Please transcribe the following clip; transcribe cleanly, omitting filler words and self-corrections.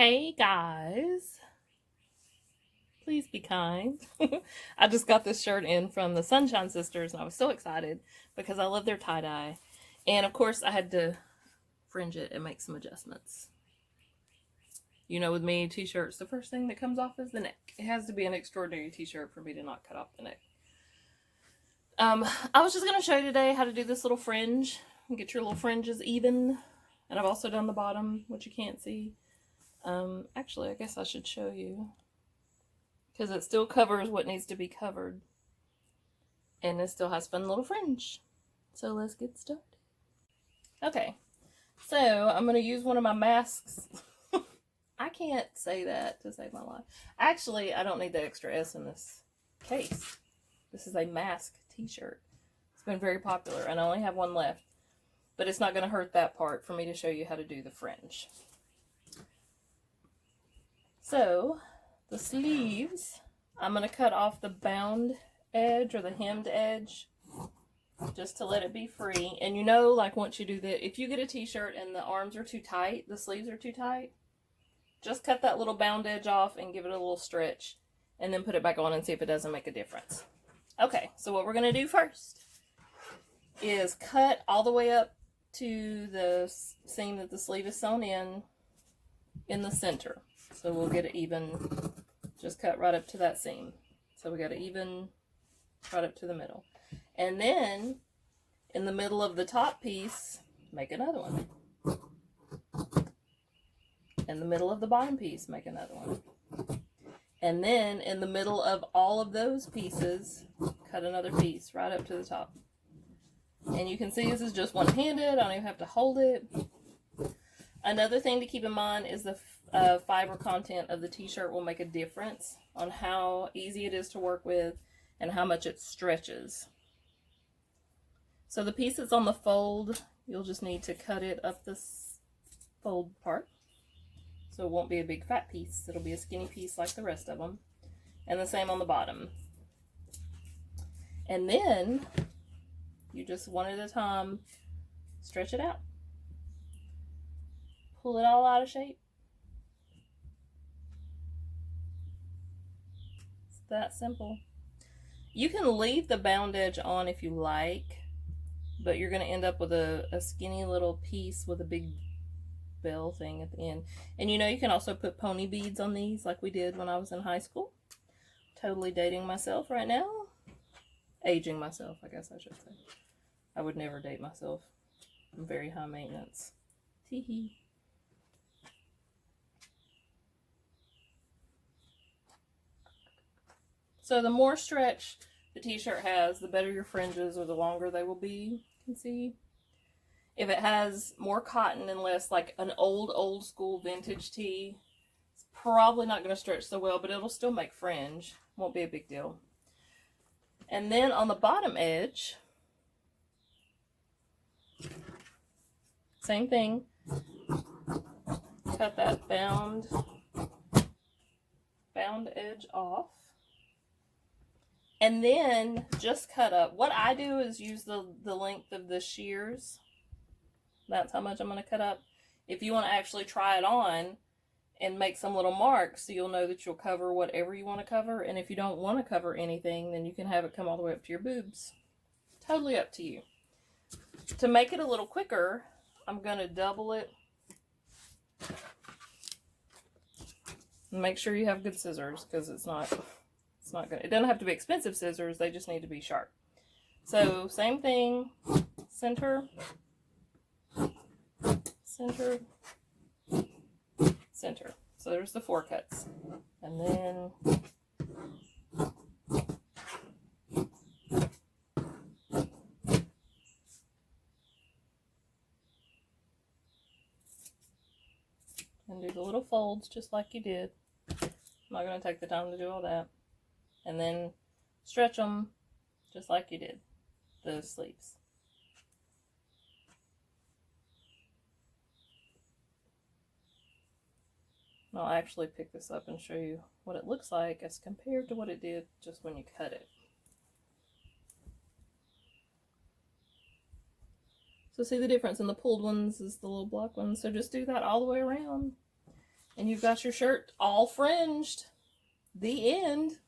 Hey guys, please be kind. I just got this shirt in from the Sunshine Sisters and I was so excited because I love their tie-dye. And of course I had to fringe it and make some adjustments. You know, with me, t-shirts, the first thing that comes off is the neck. It has to be an extraordinary t-shirt for me to not cut off the neck. I was just going to show you today how to do this little fringe and get your little fringes even. And I've also done the bottom, which you can't see. Actually, I guess I should show you because it still covers what needs to be covered and it still has fun little fringe. So let's get started. Okay, so I'm going to use one of my masks. I can't say that to save my life. Actually, I don't need the extra S in this case. This is a mask t-shirt. It's been very popular and I only have one left, but it's not going to hurt that part for me to show you how to do the fringe. So the sleeves, I'm going to cut off the bound edge or the hemmed edge just to let it be free. And you know, like once you do that, if you get a t-shirt and the arms are too tight, the sleeves are too tight, just cut that little bound edge off and give it a little stretch and then put it back on and see if it doesn't make a difference. Okay, so what we're going to do first is cut all the way up to the seam that the sleeve is sewn in the center. So we'll get it even, just cut right up to that seam. So we got it even right up to the middle. And then in the middle of the top piece, make another one. In the middle of the bottom piece, make another one. And then in the middle of all of those pieces, cut another piece right up to the top. And you can see this is just one-handed. I don't even have to hold it. Another thing to keep in mind is the fiber content of the t-shirt will make a difference on how easy it is to work with and how much it stretches. So the piece that's on the fold, you'll just need to cut it up this fold part. So it won't be a big fat piece. It'll be a skinny piece like the rest of them. And the same on the bottom. And then you just one at a time stretch it out. Pull it all out of shape. It's that simple. You can leave the bound edge on if you like, but you're going to end up with a skinny little piece with a big bell thing at the end. And you know, you can also put pony beads on these like we did when I was in high school. Totally dating myself right now. Aging myself, I guess I should say. I would never date myself. I'm very high maintenance. Tee-hee. So the more stretch the t-shirt has, the better your fringes or the longer they will be. You can see. If it has more cotton and less like an old school vintage tee, it's probably not going to stretch so well, but it'll still make fringe. Won't be a big deal. And then on the bottom edge, same thing. Cut that bound edge off. And then just cut up. What I do is use the length of the shears. That's how much I'm going to cut up. If you want to actually try it on and make some little marks so you'll know that you'll cover whatever you want to cover. And if you don't want to cover anything, then you can have it come all the way up to your boobs. Totally up to you. To make it a little quicker, I'm going to double it. And make sure you have good scissors because it's not good. It doesn't have to be expensive scissors. They just need to be sharp. So same thing, center, center, center. So there's the 4 cuts. And then and do the little folds just like you did. I'm not going to take the time to do all that. And then stretch them just like you did the sleeves. I'll actually pick this up and show you what it looks like as compared to what it did just when you cut it. So see the difference in the pulled ones is the little block ones. So just do that all the way around. And you've got your shirt all fringed. The end.